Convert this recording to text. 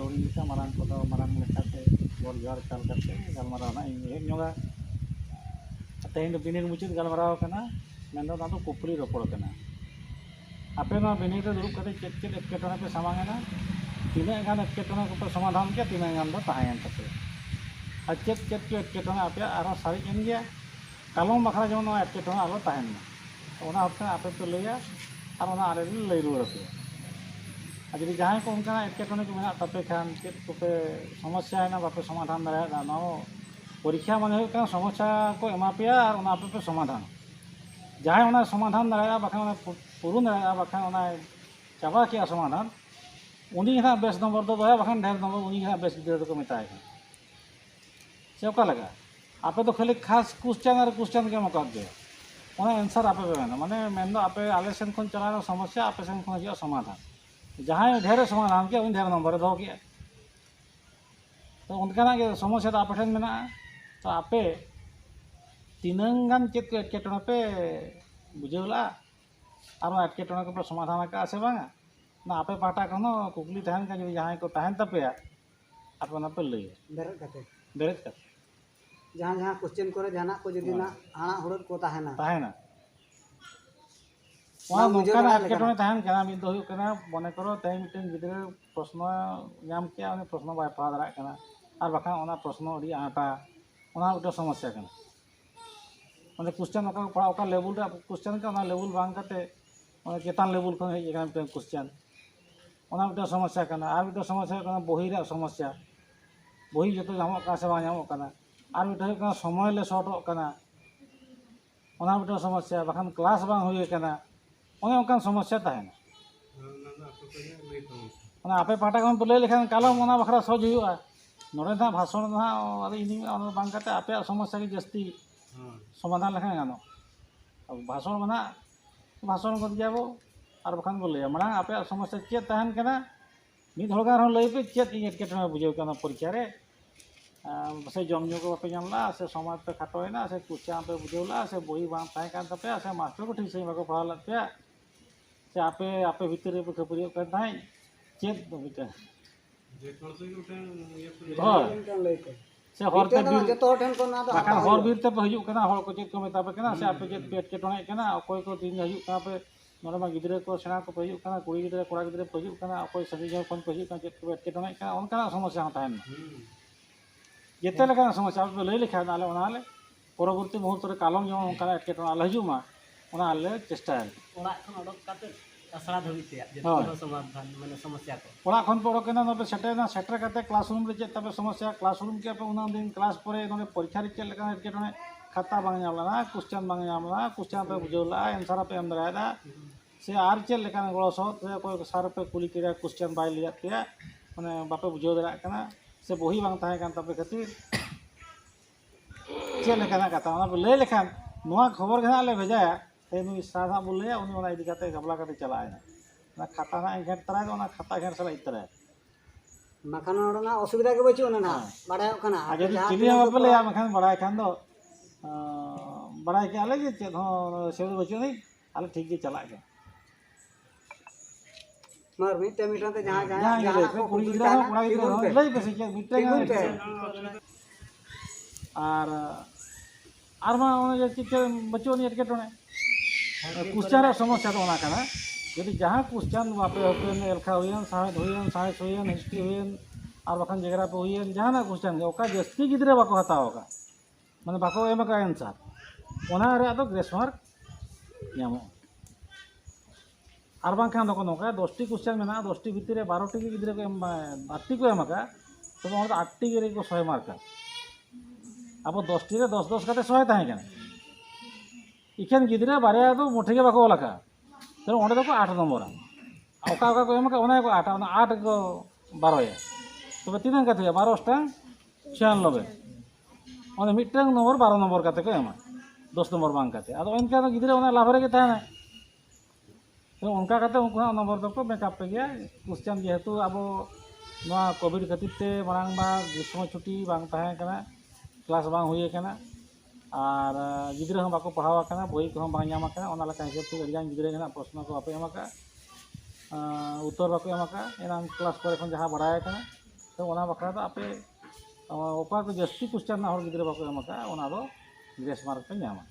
हुडिंग लेखा मारांग को मारांग लेखाते गोर जोहार चाल करते गलमाराव ना इन हेज ñoga तेहें दो बिनिर मुचाद गलमाराव कना मेन दो नादो कुपरी रोपड़ कना आपे ना बिनिर रे दुरुब कते चेद चेद एटकेटोणे पे सामांगना तीना गान एटकेटोणे को पे समाधान के तीना गान दो ताहेन तपे आ चेद चेद के एटकेटोणे आपे आरो सारी एन गया कालम बखरा जेमन नोआ एटकेटोणे आलो ताहेन ना ओना हप्ता आपे पे लैया और ओना आले लೈ रुवाड़ पे जी जहाँ को उनका एटकेटोणे को मेना तपे खान चेद कोपे समस्या है ना बापे समाधान दाड़ा ना परीक्षा माने समस्या को एमा पेया और ओना आपे पे समाधान जहाँ ओना समाधान दाड़ा बाखान पूर्ण दाड़ा बाखान ओना चाबा के समाधान उनी ना बेस नंबर दो दोया बाखान ढेर नंबर उनी ना बेस गिद्रा को मेताय से ओका लगा आपे तो खाली खास क्वेश्चन के मका दे ओना आंसर आपे पे मेना माने मेन दो आपे आले सेन खन चला समस्या आपे सेन खन हियो समाधान जहाँ ढेर समाधान के उन ढेर नंबर दो के तो उनका के समस्या तो आपे मेना तो आपे तीनंग गान चेद को एटकेटोणे पे बुझेला और एटकेटोणे को पे समाधान का से बांगा ना आपे पाटा खनो कुकली तहन का जो जहाँ को तहन तपेया आपे ना पे लई बेरेद करते जहाँ जहाँ क्वेश्चन करे जाना को जदी ना हाना हुड़द को ताहेना वहाँ नौका एटकेटोणे तहन कना मिद दो हुयुग कना मने करो तय मिटेन गिद्रा प्रश्न नाम के उनी प्रश्न बाय पा दाड़ा कना और बाखान ओना प्रश्न अड़ी आटा ओना उटा समस्या कना माने क्वेश्चन ओका पढ़ा ओका लेवल रे क्वेश्चन का ओना लेवल बांग काते ओना चेतान लेवल खन हेज कना मिटेन क्वेश्चन ओना उटा समस्या कना और उटा समस्या कना बही रे समस्या बही जतो नामो का से बा नामो कना और उटा कना समय ले शॉर्टो कना ओना उटा समस्या बाखान क्लास बांग हुई कना ओने ओनकान समस्या ताहेना ओना आपे पाटा खन लई लेखान कालम ओना बखरा सज हुयुआ नोडे ना भाषण ना अरे इनी ओना बांग काते आपे समस्या के जस्ती समाधान लेखान गानो अब भाषण मना भाषण कर दियाबो और बखान बो लैया मांग आपे समस्या चेद ताहेन कना मिद हड़गार हो लई पे चेद इन एटकेटोणे बुझेव कना परीक्षा रे से जमजो को बापे जानला से समाज पे खाटोयना से क्वेश्चन पे बुझेवला से बही बांग ताहे कान तपे से मास्टर को ठीक से बाको पढ़ा पे से आपे भीतर रे खपरियो कर ताई चेद दो मिटा से हरते बीर जतो ठन को ना बाखान हर बीर ते पे हजू कना हर को चेद को मेता पे कना से आपे चेद पे एटकेटोणे कना अकोय को दिन हजू कना पे नोडे मा गिद्रा को सेना को पे हजू कना कुड़ी गिद्रा कोड़ा गिद्रा पे हजू कना अकोय सभी जन कोन पे हजू कना चेद को एटकेटोणे कना उनका समस्या ताहेन जेते लेका समस्या पे लई लेखा नाले ओनाले परवर्ती मुहूर्त रे कालम जेमन उनका एटकेटोणे आले हजूमा ओना आले चेष्टा ओड़ा खन ओडक काते आसड़ा धबी ते जतो समाधान माने समस्या को ओड़ा खन पड़ो केना नबे सेटर करते क्लासरूम रे चेद तबे समस्या क्लासरूम के पे उना दिन क्लास परे नोडे परीक्षा रे चेद लेका एटकेटोणे खाता बांग नामला क्वेश्चन बांग नामला क्वेश्चन पे बुझेवला आंसर पे एम दरायदा से आर चेद लेका गळो सो से कोई सार पे कुली केरा क्वेश्चन बाय लिया पे माने बापे बुझेव दरा कना से बही बांग ताहे कान तबे खातिर चेद लेका कथा ओना पे लई लेखान नोआ खबर के ले भेजाया ते नुई साधा बोले उनी ओना इदी काते गबला काते चलायना ना खाता ना घेट तराय ओना खाता घेट सला इतरा माखान ओडना असुविधा के बचो ना बाडाय कना आगे चिली हम पे ले मखान बड़ाय खान दो बड़ाय के आले जे चेद हो से बचो नहीं आले ठीक के चला के मर मिटे मिटन ते जहां को कुड़ी गिरा कोड़ा गिरा लई पे से के मिटे और मा ओने जे चिते बचो नहीं एटकेटोणे क्वेश्चन समस्या तो होना कना यदि जहाँ क्वेश्चन बापे ओपन एलखा हुयन साहित्य हुयन साइंस हुयन हिस्ट्री हुयन और बखान जगरा पे हुयन जहाँ क्वेश्चन ओका जस्ती गिद्रा बाको हताव का माने बाको एम का आंसर ओना रे आदो ग्रेस मार्क नामो और बांखान दको नोका 10 टी क्वेश्चन मेना 10 टी भीतर 12 टी गिद्रा को एम 8 टी को एम का तो ओना 8 टी रे को 100 मार्क अब 10 टी रे 10 10 काते 100 ताहे कना इखेन गिद्रा बारे दो मुठे के बाको लखा तो ओंडे दको 8 नंबर ओका ओका को एम का ओना को 8 ओना 8 को 12 या तो तीन का थे 12 टांग 96 ओने मिटंग नंबर 12 नंबर काते को एमा 10 नंबर बांग काते आदो इनका तो गिद्रा ओना लाभ रे के ताना तो उनका काते उनको नंबर दको मेकअप पे गया क्वेश्चन जेहेतु अब नोआ कोविड खातिर ते मांग बा ग्रीष्म छुट्टी बांग ताहे कना क्लास बांग हुई कना और गिद्रा हम बाको पढ़ावा कना बही को हम बांग ᱧᱟᱢ कना ओना लका हिसाब ते अडियान गिद्रा गना प्रश्न को आपे एमा का उत्तर बाको एमा का एना क्लास करे खन जहां बड़ाय कना तो ओना बखरा तो आपे ओका को जस्ती क्वेश्चन ना हर गिद्रा बाको एम का ओना दो ग्रेस मार्क पे ᱧᱟᱢᱟ